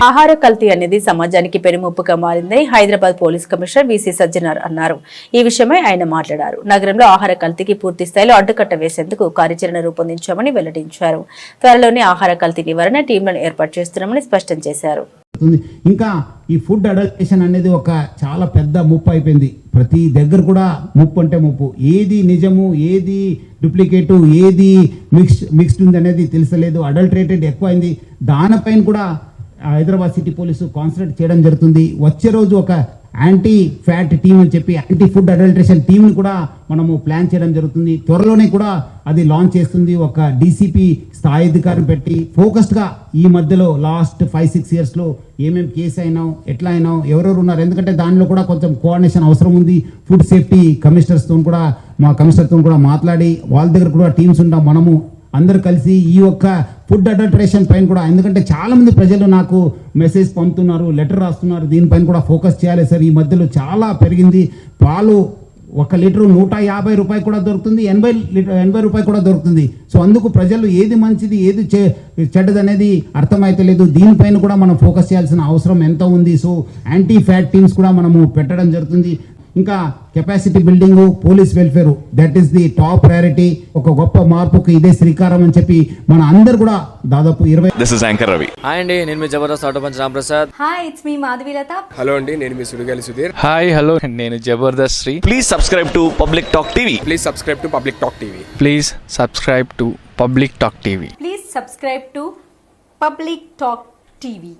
ఆహార కల్తీ అనేది సమాజానికి పెనుముప్పుగా మారిందని Hyderabad police commissioner VC Sajjanar అన్నారు. ఈ విషయమై ఆయన మాట్లాడారు. నగరంలో ఆహార కల్తీకి పూర్తి స్థాయిలో అడ్డుకట్ట వేసేందుకు కార్యాచరణ రూపొందించామని వెల్లడించారు. త్వరలోనే ఆహార కల్తీ నివారణ టీంలను ఏర్పాటు చేస్తున్నామని స్పష్టం చేశారు. ఇంకా ఈ ఫుడ్ అడల్టరేషన్ అనేది ఒక చాలా పెద్ద ముప్పు అయిపోయింది. ప్రతి దగ్గర కూడా ముప్పు అంటే ముప్పు. ఏది నిజము, ఏది డూప్లికేటు, ఏది మిక్స్డ్ ఉంది అనేది తెలుసలేదు. అడల్టరేటెడ్ ఎక్కువైంది. దానిపైన కూడా హైదరాబాద్ సిటీ పోలీసు కాన్సన్ట్రేట్ చేయడం జరుగుతుంది. వచ్చే రోజు ఒక యాంటీ ఫ్యాట్ టీమ్ అని చెప్పి యాంటీ ఫుడ్ అడల్టరేషన్ టీంని కూడా మనము ప్లాన్ చేయడం జరుగుతుంది. త్వరలోనే కూడా అది లాంచ్ చేస్తుంది. ఒక డీసీపీ స్థాయి అధికారిని పెట్టి ఫోకస్డ్గా ఈ మధ్యలో లాస్ట్ 5-6 ఇయర్స్లో ఏమేమి కేసు అయినాం, ఎట్లా అయినాం, ఎవరెవరు ఉన్నారు, ఎందుకంటే దానిలో కూడా కొంచెం కోఆర్డినేషన్ అవసరం ఉంది. ఫుడ్ సేఫ్టీ కమిషనర్స్తో కూడా మా కమిషనర్తో కూడా మాట్లాడి వాళ్ళ దగ్గర కూడా టీమ్స్ ఉంటాం. మనము అందరు కలిసి ఈ యొక్క ఫుడ్ అడల్టరేషన్ పైన కూడా, ఎందుకంటే చాలా మంది ప్రజలు నాకు మెసేజ్ పంపుతున్నారు, లెటర్ రాస్తున్నారు, దీనిపైన కూడా ఫోకస్ చేయాలి సార్. ఈ మధ్యలో చాలా పెరిగింది. పాలు 1 లీటరు 150 రూపాయలు కూడా దొరుకుతుంది, 80 రూపాయలు కూడా దొరుకుతుంది. సో అందుకు ప్రజలు ఏది మంచిది, ఏది చెడ్డది అనేది అర్థమైతే లేదు. దీనిపైన కూడా మనం ఫోకస్ చేయాల్సిన అవసరం ఎంత ఉంది. సో యాంటీ ఫ్యాట్ టీమ్స్ కూడా మనము పెట్టడం జరుగుతుంది. ఇంకా capacity building, police welfare, that is the top priority. ఒక గొప్ప మార్పుకి ఇదే శ్రీకారం అని చెప్పి మన అందరు కూడా దాదాపు 20. This is anchor Ravi. Hi అండి, నేను మీ Jabardasth auto punch Ramprasad. Hi, it's me Madhavilatha. Hello అండి, నేను మీ సుడిగాలి సుధీర్. హాయ్ హలో, నేను Jabardasth Sri. Please subscribe to public talk TV. Please subscribe to public talk TV. Please subscribe to public talk TV. Please subscribe to public talk TV.